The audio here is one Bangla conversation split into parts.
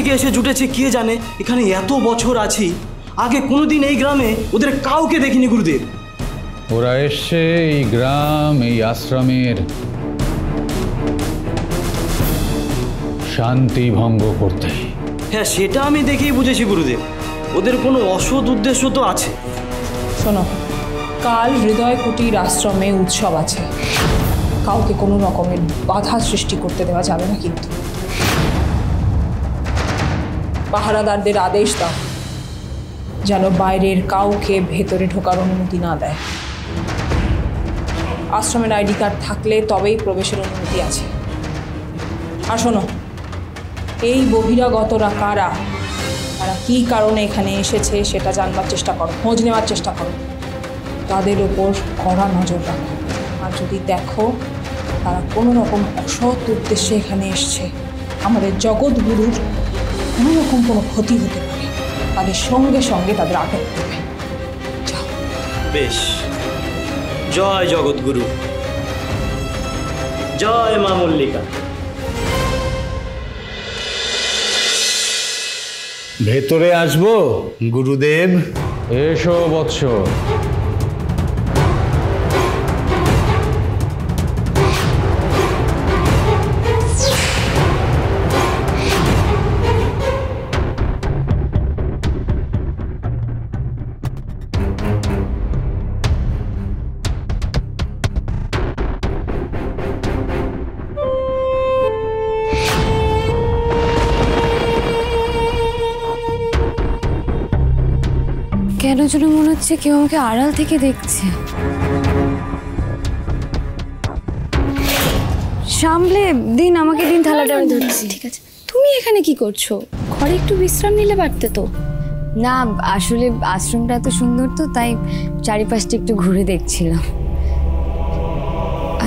থেকে এসে জুটেছে কে জানে। এখানে এত বছর আছি, আগে কোনোদিন এই গ্রামে ওদের কাউকে দেখিনি গুরুদেব। ওরা এসছে এই গ্রাম, এই আশ্রমের শান্তি ভঙ্গ করতে। হ্যাঁ, সেটা আমি দেখেই বুঝেছি গুরুদেব, ওদের কোনো অসৎ উদ্দেশ্য তো আছে। শোনো, কাল হৃদয় কুটির আশ্রমে উৎসব আছে, কাউকে কোনো রকমের বাধা সৃষ্টি করতে দেওয়া যাবে না। কিন্তু পাহারাদারদের আদেশ দাও যেন বাইরের কাউকে ভেতরে ঢোকার অনুমতি না দেয়। আশ্রমের আইডি কার্ড থাকলে তবেই প্রবেশের অনুমতি আছে। আর শোনো, এই বহিরাগতরা কারা, তারা কী কারণে এখানে এসেছে সেটা জানবার চেষ্টা করো, খোঁজ নেওয়ার চেষ্টা করো। তাদের ওপর কড়া নজর রাখো। আর যদি দেখো তারা কোনো রকম অসৎ উদ্দেশ্যে এখানে এসছে, আমাদের জগৎগুরুর কোনো রকম কোনো ক্ষতি হতে পারে, তাদের সঙ্গে সঙ্গে তাদের আটক করবে। বেশ, জয় জগৎগুরু, জয় মা মল্লিকা। ভেতরে আসবো গুরুদেব? এসো বৎস। কেন যেন মনে হচ্ছে কেউ আমাকে আড়াল থেকে দেখছে। সামলে দিন, আমাকে দিন, থালাটা আমি ধরছি। ঠিক আছে, তুমি এখানে কি করছো? ঘরে একটু বিশ্রাম নিলে পারতে তো। না, আসলে আশ্রমটা এত সুন্দর তো, তাই চারিপাশটা একটু ঘুরে দেখছিলাম।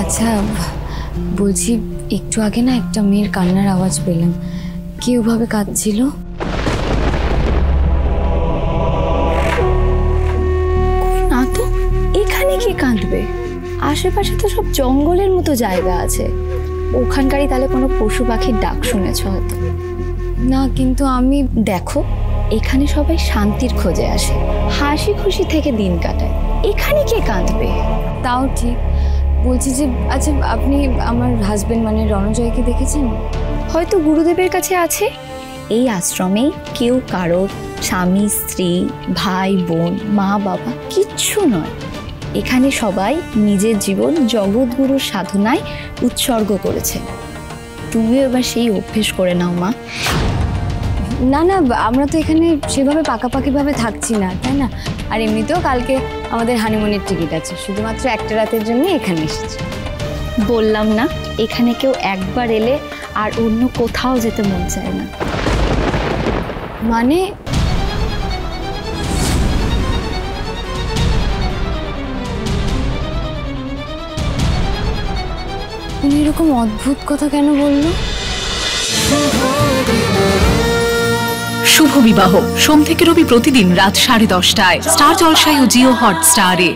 আচ্ছা বলছি, একটু আগে না একটা মেয়ের কান্নার আওয়াজ পেলাম, কে ওভাবে কাঁদছিল? না তো, এখানে কে কাঁদবে? আশেপাশে তো সব জঙ্গলের মতো জায়গা আছে, ওখানকারই তাহলে কোনো পশু পাখির ডাক শুনেছ হয়তো। না, কিন্তু আমি দেখো, এখানে সবাই শান্তির খোঁজে আসে, হাসি খুশি থেকে দিন কাটায়, এখানে কে কাঁদবে? তাও ঠিক। বলছি যে, আচ্ছা আপনি আমার হাজবেন্ড মানে রণজয়কে দেখেছেন? হয়তো গুরুদেবের কাছে আছে। এই আশ্রমে কেউ কারোর স্বামী স্ত্রী ভাই বোন মা বাবা কিচ্ছু নয়। এখানে সবাই নিজের জীবন জগৎগুরুর সাধনায় উৎসর্গ করেছে। তুমিও এবার সেই অভ্যেস করে নাও মা। না না, আমরা তো এখানে সেভাবে পাকাপাকিভাবে থাকছি না, তাই না? আর এমনিতেও কালকে আমাদের হানিমুনের টিকিট আছে, শুধুমাত্র একটা রাতের জন্য এখানে এসেছি। বললাম না, এখানে কেউ একবার এলে আর অন্য কোথাও যেতে মন চায় না। মানে উনি এরকম অদ্ভুত কথা কেন বললো? শুভ বিবাহ সোম থেকে রবি প্রতিদিন রাত 10:30টায় স্টার জলসায় ও জিও হটস্টারে।